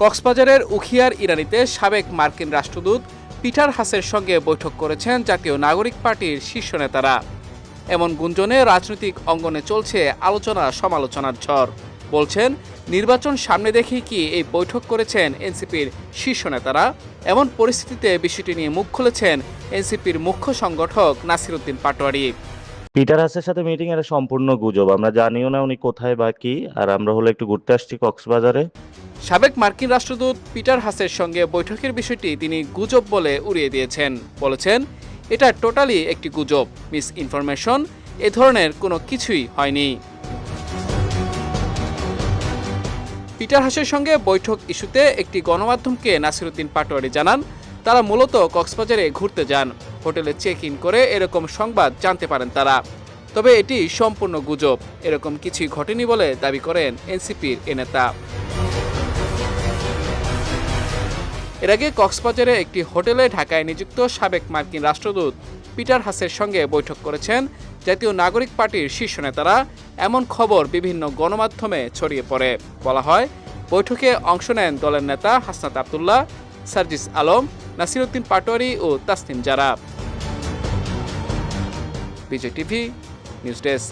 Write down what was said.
কক্সবাজারের উখিয়ার ইরানিতে সাবেক মার্কিন রাষ্ট্রদূত পিটার হাসের সঙ্গে বৈঠক করেছেন জাতীয় নাগরিক পার্টির শীর্ষ নেতারা। এমন গুঞ্জনে রাজনৈতিক অঙ্গনে চলছে আলোচনা সমালোচনার ঝড়। বলছেন, নির্বাচন সামনে দেখেই কি এই বৈঠক করেছেন এনসিপির শীর্ষ নেতারা? এমন পরিস্থিতিতে বিষয়টি নিয়ে মুখ খুলেছেন এনসিপির মুখ্য সংগঠক নাসির উদ্দিন পাটোয়ারি। পিটার হাসের সাথে মিটিং এটা সম্পূর্ণ গুজব। আমরা জানিও না উনি কোথায় বা কি। আর আমরা হলো একটু ঘুরতে আসছি কক্সবাজারে। সাবেক মার্কিন রাষ্ট্রদূত পিটার হাসের সঙ্গে বৈঠকের বিষয়টি তিনি গুজব বলে উড়িয়ে দিয়েছেন। বলেছেন, এটা টোটালি একটি গুজব, মিস ইনফরমেশন, এ ধরনের কোনো কিছুই হয়নি। পিটার হাসের সঙ্গে বৈঠক ইস্যুতে একটি গণমাধ্যমকে নাসির উদ্দিন পাটোয়ারি জানান, তারা মূলত কক্সবাজারে ঘুরতে যান। হোটেলে চেক ইন করে এরকম সংবাদ জানতে পারেন তারা। তবে এটি সম্পূর্ণ গুজব, এরকম কিছুই ঘটেনি বলে দাবি করেন এনসিপির এ নেতা। এর আগে কক্সবাজারে একটি হোটেলে ঢাকায় নিযুক্ত সাবেক মার্কিন রাষ্ট্রদূত পিটার হাসের সঙ্গে বৈঠক করেছেন জাতীয় নাগরিক পার্টির শীর্ষ নেতারা। এমন খবর বিভিন্ন গণমাধ্যমে ছড়িয়ে পড়ে। বলা হয়, বৈঠকে অংশ নেন দলের নেতা হাসনাত আবদুল্লাহ, সার্জিস আলম, নাসির উদ্দিন পাটোয়ারি ও তাসনিম জারা। বিজয় টিভি নিউজ ডেস্ক।